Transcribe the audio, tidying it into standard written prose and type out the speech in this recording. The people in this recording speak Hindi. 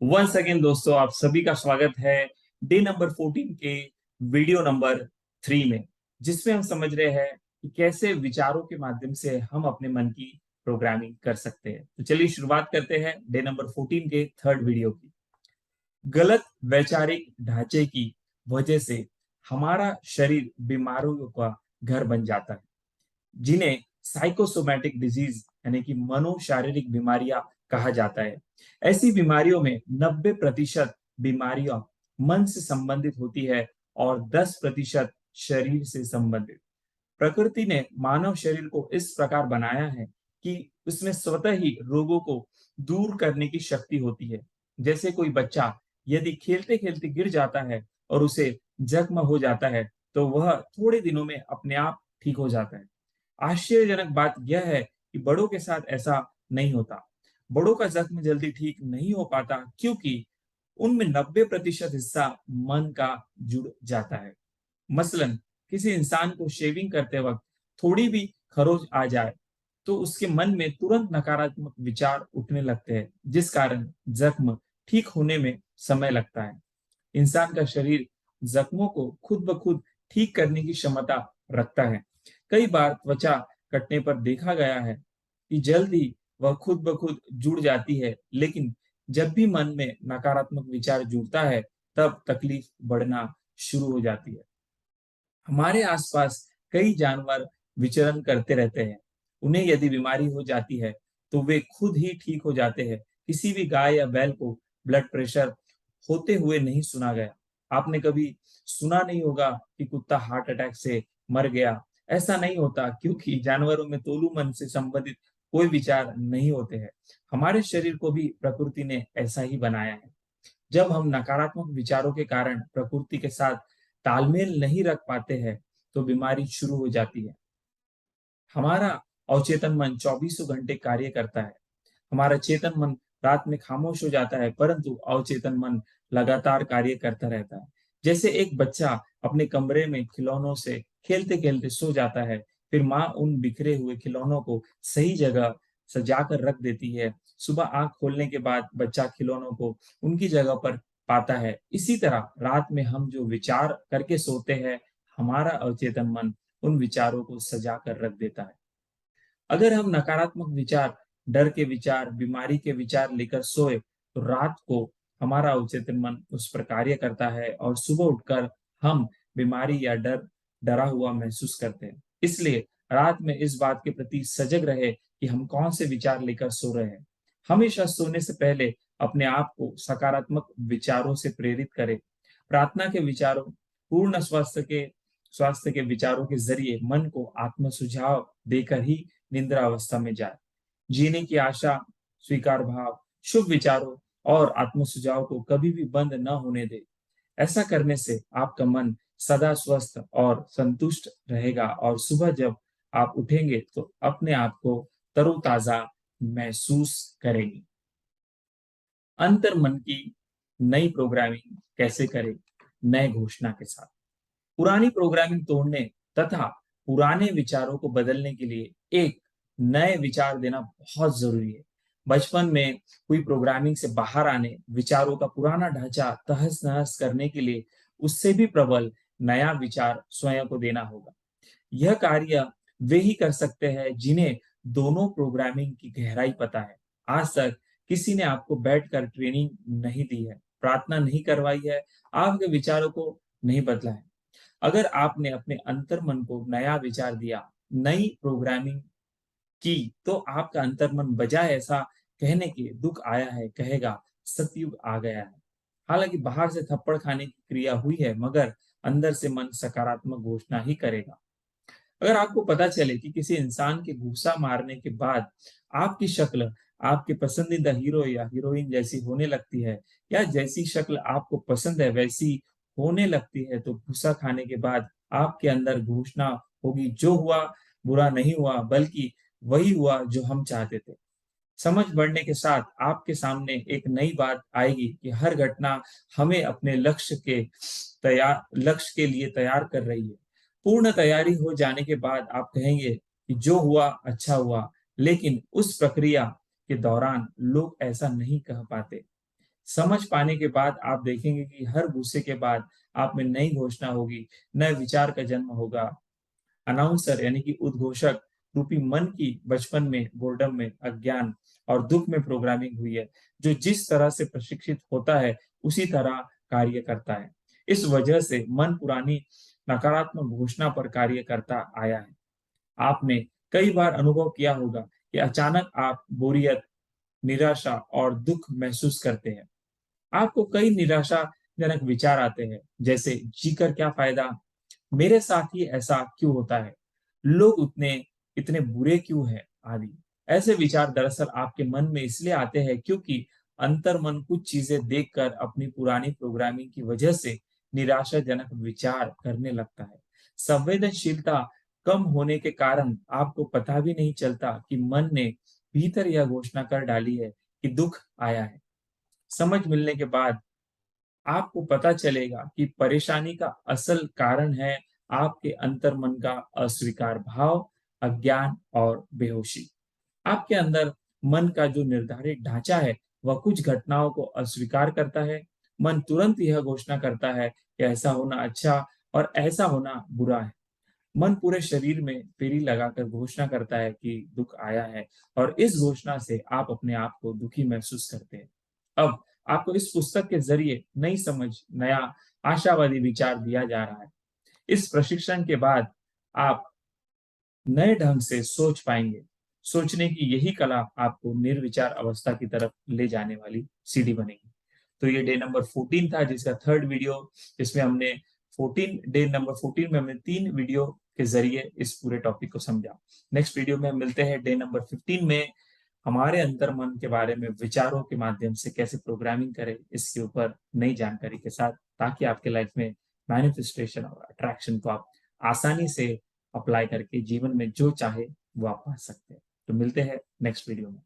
वंस अगेन दोस्तों, आप सभी का स्वागत है डे नंबर 14 के वीडियो नंबर 3 में, जिसमें हम समझ रहे हैं कि कैसे विचारों के माध्यम से हम अपने मन की प्रोग्रामिंग कर सकते हैं। तो चलिए शुरुआत करते हैं डे नंबर 14 के थर्ड वीडियो की। गलत वैचारिक ढांचे की वजह से हमारा शरीर बीमारियों का घर बन जाता है, जिन्हें साइकोसोमैटिक डिजीज यानी कि मनोशारीरिक बीमारियां कहा जाता है। ऐसी बीमारियों में 90% बीमारियां मन से संबंधित होती है और 10% शरीर से संबंधित। प्रकृति ने मानव शरीर को इस प्रकार बनाया है कि उसमें स्वतः ही रोगों को दूर करने की शक्ति होती है। जैसे कोई बच्चा यदि खेलते खेलते गिर जाता है और उसे जख्म हो जाता है, तो वह थोड़े दिनों में अपने आप ठीक हो जाता है। आश्चर्यजनक बात यह है कि बड़ों के साथ ऐसा नहीं होता। बड़ों का जख्म जल्दी ठीक नहीं हो पाता क्योंकि उनमें 90% हिस्सा मन का जुड़ जाता है। मसलन किसी इंसान को शेविंग करते वक्त थोड़ी भी खरोच आ जाए तो उसके मन में तुरंत नकारात्मक विचार उठने लगते हैं, जिस कारण जख्म ठीक होने में समय लगता है। इंसान का शरीर जख्मों को खुद ब खुद ठीक करने की क्षमता रखता है। कई बार त्वचा कटने पर देखा गया है कि जल्द ही वह खुद ब खुद जुड़ जाती है, लेकिन जब भी मन में नकारात्मक विचार जुड़ता है, तब तकलीफ बढ़ना शुरू हो जाती है। हमारे आसपास कई जानवर विचरण करते रहते हैं। उन्हें यदि बीमारी हो जाती है तो वे खुद ही ठीक हो जाते हैं। किसी भी गाय या बैल को ब्लड प्रेशर होते हुए नहीं सुना गया। आपने कभी सुना नहीं होगा कि कुत्ता हार्ट अटैक से मर गया। ऐसा नहीं होता क्योंकि जानवरों में तोलू मन से संबंधित कोई विचार नहीं होते हैं। हमारे शरीर को भी प्रकृति ने ऐसा ही बनाया है। जब हम नकारात्मक विचारों के कारण प्रकृति के साथ तालमेल नहीं रख पाते हैं, तो बीमारी शुरू हो जाती है। हमारा अवचेतन मन चौबीसों घंटे कार्य करता है। हमारा चेतन मन रात में खामोश हो जाता है, परंतु अवचेतन मन लगातार कार्य करता रहता है। जैसे एक बच्चा अपने कमरे में खिलौनों से खेलते खेलते सो जाता है, फिर माँ उन बिखरे हुए खिलौनों को सही जगह सजा कर रख देती है। सुबह आंख खोलने के बाद बच्चा खिलौनों को उनकी जगह पर पाता है। इसी तरह रात में हम जो विचार करके सोते हैं, हमारा अवचेतन मन उन विचारों को सजा कर रख देता है। अगर हम नकारात्मक विचार, डर के विचार, बीमारी के विचार लेकर सोए, तो रात को हमारा अवचेतन मन उस पर कार्य करता है और सुबह उठकर हम बीमारी या डरा हुआ महसूस करते हैं। इसलिए रात में इस बात के प्रति सजग रहे कि हम कौन से विचार लेकर सो रहे हैं। हमेशा सोने से पहले अपने आप को सकारात्मक विचारों से प्रेरित करें। प्रार्थना के विचारों, पूर्ण स्वास्थ्य के विचारों के जरिए मन को आत्म सुझाव देकर ही निद्रा अवस्था में जाए। जीने की आशा, स्वीकार भाव, शुभ विचारों और आत्म सुझाव को कभी भी बंद न होने दे। ऐसा करने से आपका मन सदा स्वस्थ और संतुष्ट रहेगा और सुबह जब आप उठेंगे तो अपने आप को तरोताजा महसूस करेंगे। अंतर मन की नई प्रोग्रामिंग कैसे करें? नए घोषणा के साथ पुरानी प्रोग्रामिंग तोड़ने तथा पुराने विचारों को बदलने के लिए एक नए विचार देना बहुत जरूरी है। बचपन में हुई प्रोग्रामिंग से बाहर आने, विचारों का पुराना ढांचा तहस नहस करने के लिए उससे भी प्रबल नया विचार स्वयं को देना होगा। यह कार्य वे ही कर सकते हैं जिन्हें दोनों प्रोग्रामिंग की गहराई पता है। आज तक किसी ने आपको बैठकर ट्रेनिंग नहीं दी है, प्रार्थना नहीं करवाई है, आपके विचारों को नहीं बदला है। अगर आपने अपने अंतर्मन को नया विचार दिया, नई प्रोग्रामिंग की, तो आपका अंतर्मन बजाय ऐसा कहने के दुख आया है, कहेगा सतयुग आ गया है। हालांकि बाहर से थप्पड़ खाने की क्रिया हुई है, मगर अंदर से मन सकारात्मक घोषणा ही करेगा। अगर आपको पता चले कि किसी इंसान के घूसा मारने के बाद आपकी शक्ल आपके पसंदीदा हीरो या हीरोइन जैसी होने लगती है, या जैसी शक्ल आपको पसंद है वैसी होने लगती है, तो घूसा खाने के बाद आपके अंदर घोषणा होगी, जो हुआ बुरा नहीं हुआ, बल्कि वही हुआ जो हम चाहते थे। समझ बढ़ने के साथ आपके सामने एक नई बात आएगी कि हर घटना हमें अपने लक्ष्य के लिए तैयार कर रही है। पूर्ण तैयारी हो जाने के बाद आप कहेंगे कि जो हुआ अच्छा हुआ, लेकिन उस प्रक्रिया के दौरान लोग ऐसा नहीं कह पाते। समझ पाने के बाद आप देखेंगे कि हर गुस्से के बाद आप में नई घोषणा होगी, नए विचार का जन्म होगा। अनाउंसर यानी कि उद्घोषक रूपी मन की बचपन में बोर्डम में अज्ञान और दुख में प्रोग्रामिंग हुई है, जो जिस तरह से प्रशिक्षित होता है उसी तरह कार्य करता है। इस वजह से मन पुरानी नकारात्मक घोषणा पर कार्य करता आया है। आपने कई बार अनुभव किया होगा कि अचानक आप बोरियत, निराशा और दुख महसूस करते हैं। आपको कई निराशाजनक विचार आते हैं, जैसे जीकर क्या फायदा, मेरे साथ ही ऐसा क्यों होता है, लोग उतने इतने बुरे क्यों हैं, आदि। ऐसे विचार दरअसल आपके मन में इसलिए आते हैं क्योंकि अंतर्मन कुछ चीजें देखकर अपनी पुरानी प्रोग्रामिंग की वजह से निराशाजनक विचार करने लगता है। संवेदनशीलता कम होने के कारण आपको पता भी नहीं चलता कि मन ने भीतर यह घोषणा कर डाली है कि दुख आया है। समझ मिलने के बाद आपको पता चलेगा कि परेशानी का असल कारण है आपके अंतर्मन का अस्वीकार भाव, अज्ञान और बेहोशी। आपके अंदर मन का जो निर्धारित ढांचा है, वह कुछ घटनाओं को अस्वीकार करता है। मन तुरंत यह घोषणा करता है कि ऐसा होना अच्छा और ऐसा होना बुरा है। मन पूरे शरीर में फेरी लगाकर घोषणा करता है कि दुख आया है और इस घोषणा से आप अपने आप को दुखी महसूस करते हैं। अब आपको इस पुस्तक के जरिए नई समझ, नया आशावादी विचार दिया जा रहा है। इस प्रशिक्षण के बाद आप नए ढंग से सोच पाएंगे। सोचने की यही कला आपको निर्विचार अवस्था की तरफ ले जाने वाली सीढ़ी बनेगी। तो ये डे नंबर 14 था, जिसका थर्ड वीडियो, जिसमें हमने 14 डे नंबर 14 में हमने 3 वीडियो के जरिए इस पूरे टॉपिक को समझा। नेक्स्ट वीडियो में हम मिलते हैं डे नंबर 15 में, हमारे अंतर्मन के बारे में विचारों के माध्यम से कैसे प्रोग्रामिंग करें, इसके ऊपर नई जानकारी के साथ, ताकि आपके लाइफ में मैनिफेस्टेशन और अट्रैक्शन को आप आसानी से अप्लाई करके जीवन में जो चाहे वो आप पा सकते हैं। तो मिलते हैं नेक्स्ट वीडियो में।